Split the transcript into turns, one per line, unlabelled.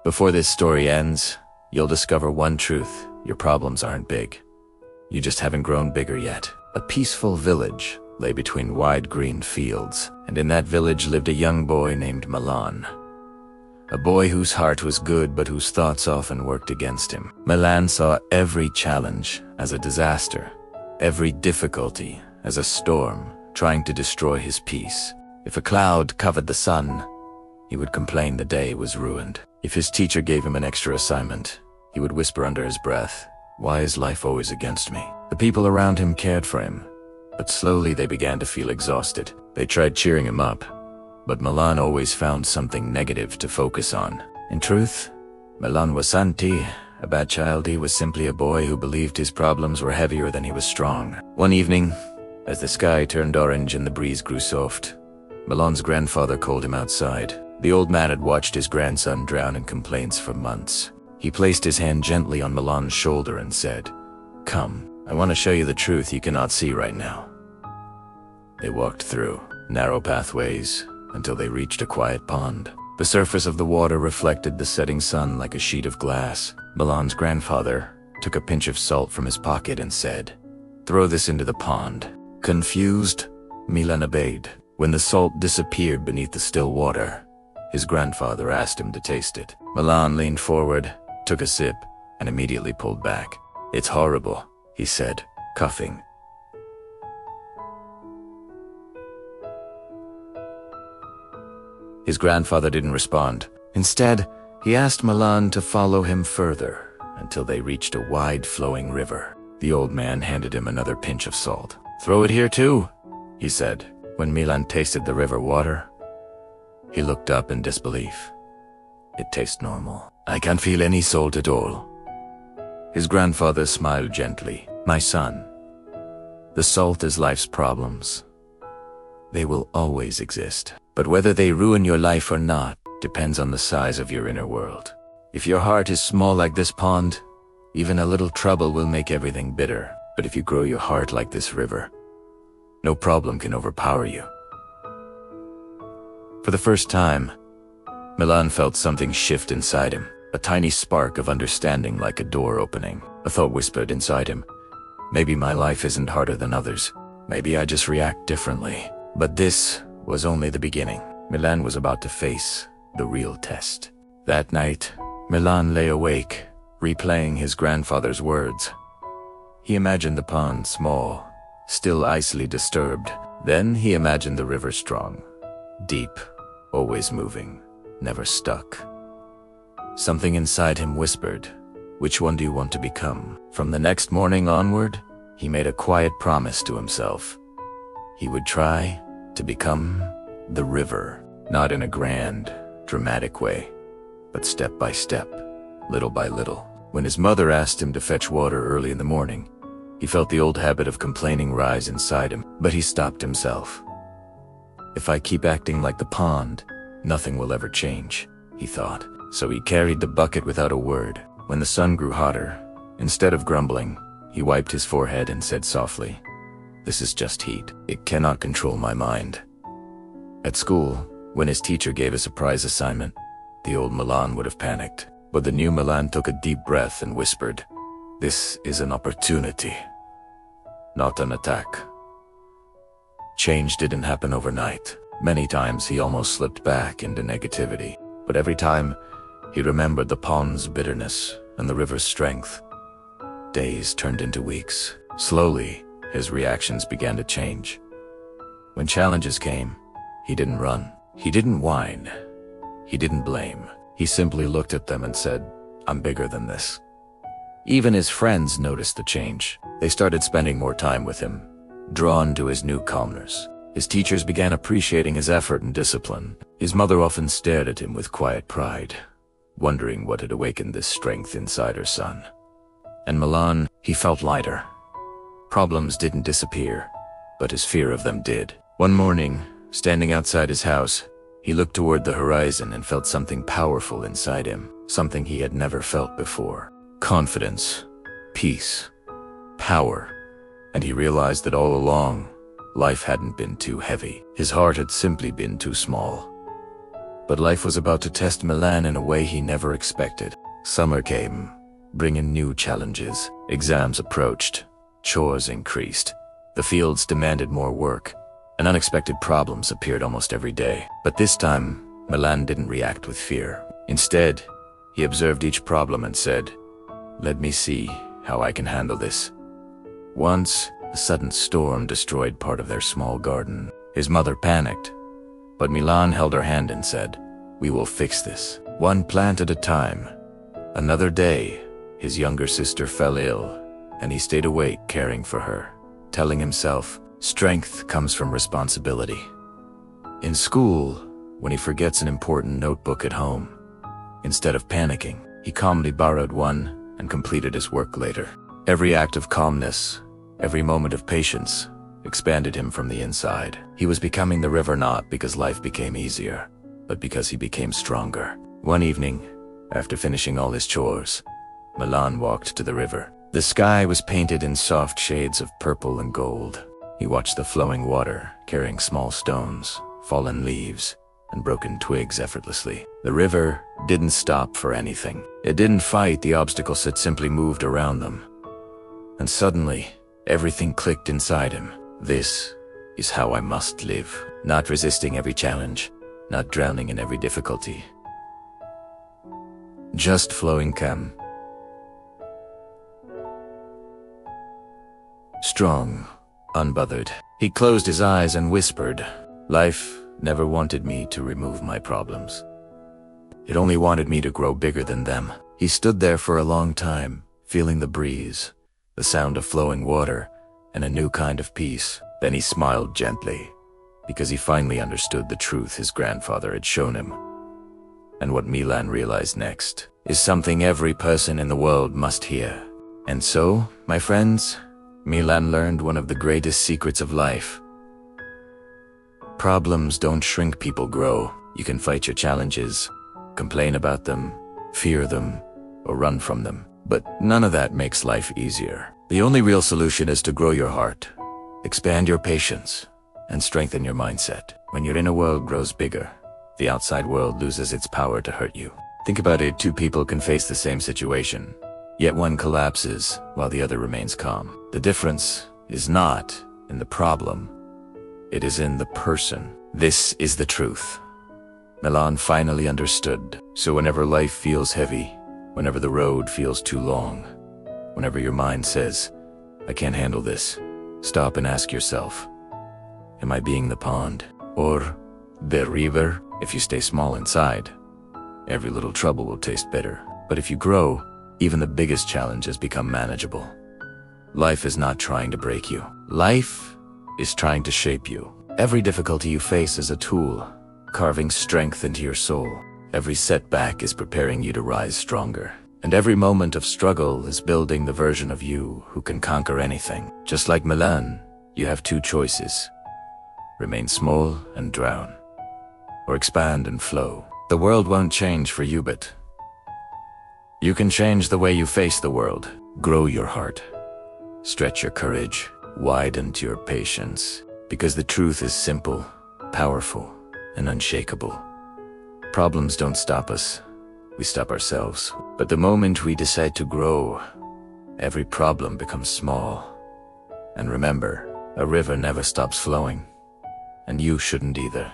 Before this story ends, you'll discover one truth: your problems aren't big. You just haven't grown bigger yet. A peaceful village lay between wide green fields, and in that village lived a young boy named Milan. A boy whose heart was good but whose thoughts often worked against him. Milan saw every challenge as a disaster, every difficulty as a storm trying to destroy his peace. If a cloud covered the sun, he would complain the day was ruined. If his teacher gave him an extra assignment, he would whisper under his breath, "Why is life always against me?" The people around him cared for him, but slowly they began to feel exhausted. They tried cheering him up, but Milan always found something negative to focus on. In truth, Milan wasn't a bad child. He was simply a boy who believed his problems were heavier than he was strong. One evening, as the sky turned orange and the breeze grew soft, Milan's grandfather called him outside. The old man had watched his grandson drown in complaints for months. He placed his hand gently on Milan's shoulder and said, "Come, I want to show you the truth you cannot see right now." They walked through narrow pathways until they reached a quiet pond. The surface of the water reflected the setting sun like a sheet of glass. Milan's grandfather took a pinch of salt from his pocket and said, "Throw this into the pond." Confused, Milan obeyed. When the salt disappeared beneath the still water, his grandfather asked him to taste it. Milan leaned forward, took a sip, and immediately pulled back. "It's horrible," he said, coughing. His grandfather didn't respond. Instead, he asked Milan to follow him further until they reached a wide flowing river. The old man handed him another pinch of salt. "Throw it here too," he said. When Milan tasted the river water, he looked up in disbelief. "It tastes normal. I can't feel any salt at all." His grandfather smiled gently. "My son, the salt is life's problems. They will always exist. But whether they ruin your life or not depends on the size of your inner world. If your heart is small like this pond, even a little trouble will make everything bitter. But if you grow your heart like this river, no problem can overpower you." For the first time, Milan felt something shift inside him, a tiny spark of understanding like a door opening. A thought whispered inside him, "Maybe my life isn't harder than others. Maybe I just react differently." But this was only the beginning. Milan was about to face the real test. That night, Milan lay awake, replaying his grandfather's words. He imagined the pond small, still icily disturbed. Then he imagined the river strong, deep, always moving, never stuck. Something inside him whispered, "Which one do you want to become?" From the next morning onward, he made a quiet promise to himself. He would try to become the river, not in a grand, dramatic way, but step by step, little by little. When his mother asked him to fetch water early in the morning, he felt the old habit of complaining rise inside him, but he stopped himself. "If I keep acting like the pond, nothing will ever change," he thought. So he carried the bucket without a word. When the sun grew hotter, instead of grumbling, he wiped his forehead and said softly, "This is just heat. It cannot control my mind." At school, when his teacher gave a surprise assignment, the old Milan would have panicked. But the new Milan took a deep breath and whispered, "This is an opportunity, not an attack." Change didn't happen overnight. Many times he almost slipped back into negativity. But every time, he remembered the pond's bitterness and the river's strength. Days turned into weeks. Slowly, his reactions began to change. When challenges came, he didn't run. He didn't whine. He didn't blame. He simply looked at them and said, "I'm bigger than this." Even his friends noticed the change. They started spending more time with him, drawn to his new calmness. His teachers began appreciating his effort and discipline. His mother often stared at him with quiet pride, wondering what had awakened this strength inside her son. And Milan, he felt lighter. Problems didn't disappear, but his fear of them did. One morning, standing outside his house, he looked toward the horizon and felt something powerful inside him, something he had never felt before. Confidence, peace, power. And he realized that all along, life hadn't been too heavy. His heart had simply been too small. But life was about to test Milan in a way he never expected. Summer came, bringing new challenges. Exams approached, chores increased, the fields demanded more work, and unexpected problems appeared almost every day. But this time, Milan didn't react with fear. Instead, he observed each problem and said, "Let me see how I can handle this." Once, a sudden storm destroyed part of their small garden. His mother panicked, but Milan held her hand and said, "We will fix this, one plant at a time." Another day, his younger sister fell ill, and he stayed awake caring for her, telling himself, strength comes from responsibility. In school, when he forgets an important notebook at home, instead of panicking, he calmly borrowed one and completed his work later. Every act of calmness, every moment of patience, expanded him from the inside. He was becoming the river not because life became easier, but because he became stronger. One evening, after finishing all his chores, Milan walked to the river. The sky was painted in soft shades of purple and gold. He watched the flowing water, carrying small stones, fallen leaves, and broken twigs effortlessly. The river didn't stop for anything. It didn't fight the obstacles, it simply moved around them. And suddenly, everything clicked inside him. This is how I must live. Not resisting every challenge, not drowning in every difficulty. Just flowing calm. Strong, unbothered. He closed his eyes and whispered, "Life never wanted me to remove my problems. It only wanted me to grow bigger than them." He stood there for a long time, feeling the breeze, the sound of flowing water, and a new kind of peace. Then he smiled gently, because he finally understood the truth his grandfather had shown him. And what Milan realized next is something every person in the world must hear. And so, my friends, Milan learned one of the greatest secrets of life. Problems don't shrink people, grow. You can fight your challenges, complain about them, fear them, or run from them. But none of that makes life easier. The only real solution is to grow your heart, expand your patience, and strengthen your mindset. When your inner world grows bigger, the outside world loses its power to hurt you. Think about it, two people can face the same situation, yet one collapses while the other remains calm. The difference is not in the problem, it is in the person. This is the truth. Milan finally understood. So whenever life feels heavy, whenever the road feels too long, whenever your mind says, "I can't handle this," stop and ask yourself, am I being the pond or the river? If you stay small inside, every little trouble will taste bitter. But if you grow, even the biggest challenges become manageable. Life is not trying to break you. Life is trying to shape you. Every difficulty you face is a tool, carving strength into your soul. Every setback is preparing you to rise stronger. And every moment of struggle is building the version of you who can conquer anything. Just like Milan, you have two choices: remain small and drown, or expand and flow. The world won't change for you, but you can change the way you face the world. Grow your heart, stretch your courage, widen your patience, because the truth is simple, powerful, and unshakable. Problems don't stop us, we stop ourselves. But the moment we decide to grow, every problem becomes small. And remember, a river never stops flowing, and you shouldn't either.